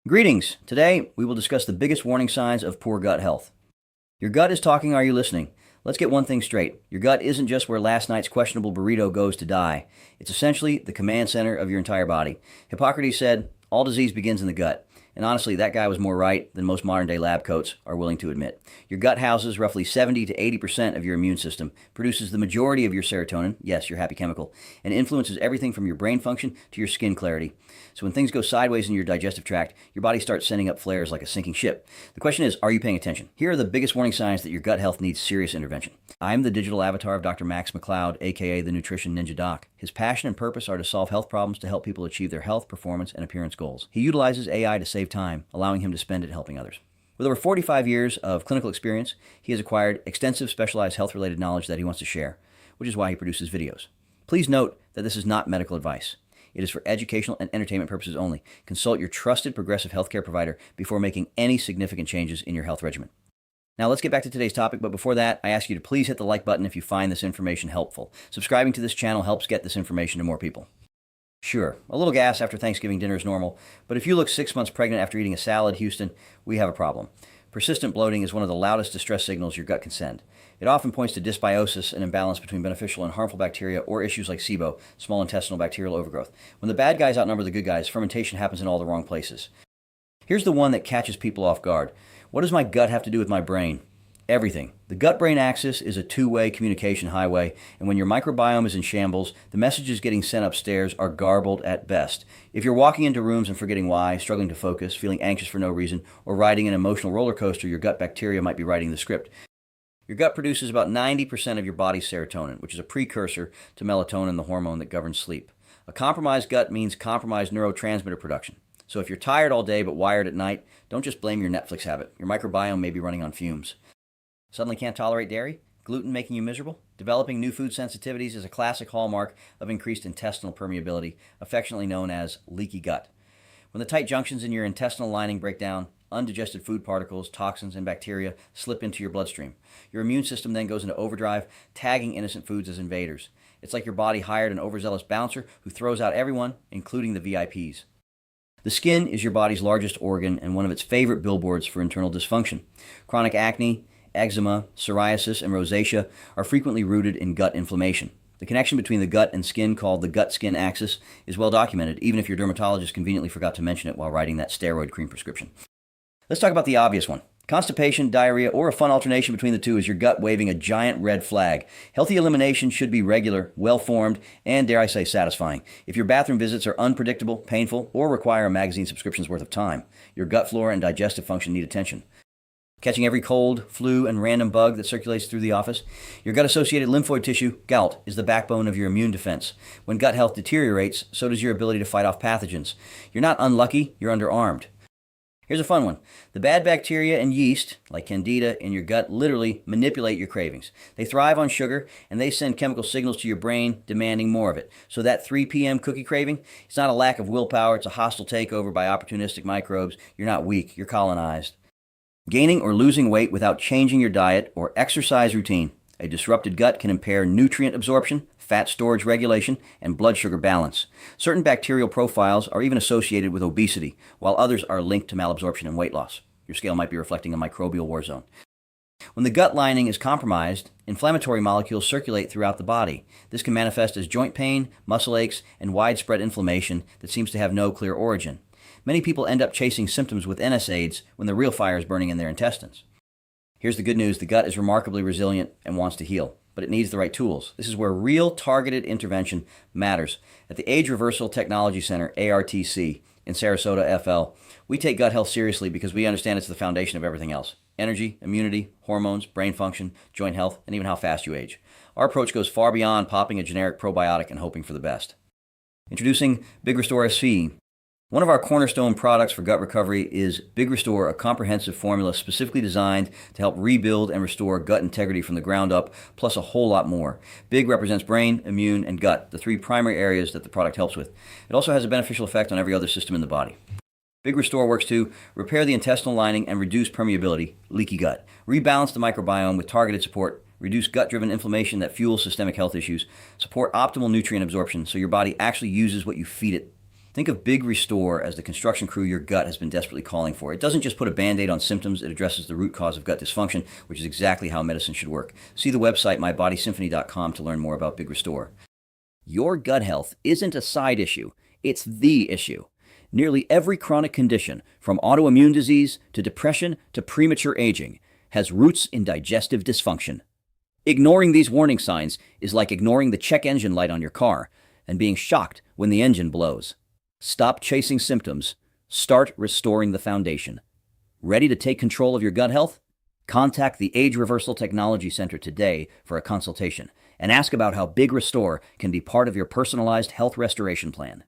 Greetings! Today, we will discuss the biggest warning signs of poor gut health. Your gut is talking, are you listening? Let's get one thing straight. Your gut isn't just where last night's questionable burrito goes to die. It's essentially the command center of your entire body. Hippocrates said, all disease begins in the gut. And honestly, that guy was more right than most modern-day lab coats are willing to admit. Your gut houses roughly 70 to 80% of your immune system, produces the majority of your serotonin, yes, your happy chemical, and influences everything from your brain function to your skin clarity. So when things go sideways in your digestive tract, your body starts sending up flares like a sinking ship. The question is, are you paying attention? Here are the biggest warning signs that your gut health needs serious intervention. I'm the digital avatar of Dr. Max MacCloud, aka the Nutrition Ninja Doc. His passion and purpose are to solve health problems to help people achieve their health, performance, and appearance goals. He utilizes AI to save time, allowing him to spend it helping others. With over 45 years of clinical experience, he has acquired extensive specialized health-related knowledge that he wants to share, which is why he produces videos. Please note that this is not medical advice. It is for educational and entertainment purposes only. Consult your trusted progressive healthcare provider before making any significant changes in your health regimen. Now let's get back to today's topic, but before that, I ask you to please hit the like button if you find this information helpful. Subscribing to this channel helps get this information to more people. Sure, a little gas after Thanksgiving dinner is normal, but if you look 6 months pregnant after eating a salad, Houston, we have a problem. Persistent bloating is one of the loudest distress signals your gut can send. It often points to dysbiosis, an imbalance between beneficial and harmful bacteria, or issues like SIBO, small intestinal bacterial overgrowth. When the bad guys outnumber the good guys, fermentation happens in all the wrong places. Here's the one that catches people off guard. What does my gut have to do with my brain? Everything. The gut-brain axis is a two-way communication highway, and when your microbiome is in shambles, the messages getting sent upstairs are garbled at best. If you're walking into rooms and forgetting why, struggling to focus, feeling anxious for no reason, or riding an emotional roller coaster, your gut bacteria might be writing the script. Your gut produces about 90% of your body's serotonin, which is a precursor to melatonin, the hormone that governs sleep. A compromised gut means compromised neurotransmitter production. So if you're tired all day but wired at night, don't just blame your Netflix habit. Your microbiome may be running on fumes. Suddenly can't tolerate dairy? Gluten making you miserable? Developing new food sensitivities is a classic hallmark of increased intestinal permeability, affectionately known as leaky gut. When the tight junctions in your intestinal lining break down, undigested food particles, toxins, and bacteria slip into your bloodstream. Your immune system then goes into overdrive, tagging innocent foods as invaders. It's like your body hired an overzealous bouncer who throws out everyone, including the VIPs. The skin is your body's largest organ and one of its favorite billboards for internal dysfunction. Chronic acne, eczema, psoriasis, and rosacea are frequently rooted in gut inflammation. The connection between the gut and skin, called the gut-skin axis, is well documented, even if your dermatologist conveniently forgot to mention it while writing that steroid cream prescription. Let's talk about the obvious one. Constipation, diarrhea, or a fun alternation between the two is your gut waving a giant red flag. Healthy elimination should be regular, well-formed, and, dare I say, satisfying. If your bathroom visits are unpredictable, painful, or require a magazine subscription's worth of time, your gut flora and digestive function need attention. Catching every cold, flu, and random bug that circulates through the office, your gut-associated lymphoid tissue, gout, is the backbone of your immune defense. When gut health deteriorates, so does your ability to fight off pathogens. You're not unlucky, you're underarmed. Here's a fun one. The bad bacteria and yeast, like candida, in your gut literally manipulate your cravings. They thrive on sugar, and they send chemical signals to your brain demanding more of it. So that 3 p.m. cookie craving, it's not a lack of willpower, it's a hostile takeover by opportunistic microbes. You're not weak, you're colonized. Gaining or losing weight without changing your diet or exercise routine. A disrupted gut can impair nutrient absorption, fat storage regulation, and blood sugar balance. Certain bacterial profiles are even associated with obesity, while others are linked to malabsorption and weight loss. Your scale might be reflecting a microbial war zone. When the gut lining is compromised, inflammatory molecules circulate throughout the body. This can manifest as joint pain, muscle aches, and widespread inflammation that seems to have no clear origin. Many people end up chasing symptoms with NSAIDs when the real fire is burning in their intestines. Here's the good news. The gut is remarkably resilient and wants to heal, but it needs the right tools. This is where real targeted intervention matters. At the Age Reversal Technology Center, ARTC, in Sarasota, FL, we take gut health seriously because we understand it's the foundation of everything else. Energy, immunity, hormones, brain function, joint health, and even how fast you age. Our approach goes far beyond popping a generic probiotic and hoping for the best. Introducing Big Restore SV. One of our cornerstone products for gut recovery is Big Restore, a comprehensive formula specifically designed to help rebuild and restore gut integrity from the ground up, plus a whole lot more. Big represents brain, immune, and gut, the three primary areas that the product helps with. It also has a beneficial effect on every other system in the body. Big Restore works to repair the intestinal lining and reduce permeability, leaky gut, rebalance the microbiome with targeted support, reduce gut-driven inflammation that fuels systemic health issues, support optimal nutrient absorption so your body actually uses what you feed it. Think of Big Restore as the construction crew your gut has been desperately calling for. It doesn't just put a Band-Aid on symptoms, it addresses the root cause of gut dysfunction, which is exactly how medicine should work. See the website mybodysymphony.com to learn more about Big Restore. Your gut health isn't a side issue, it's the issue. Nearly every chronic condition, from autoimmune disease to depression to premature aging, has roots in digestive dysfunction. Ignoring these warning signs is like ignoring the check engine light on your car and being shocked when the engine blows. Stop chasing symptoms. Start restoring the foundation. Ready to take control of your gut health? Contact the Age Reversal Technology Center today for a consultation and ask about how Big Restore can be part of your personalized health restoration plan.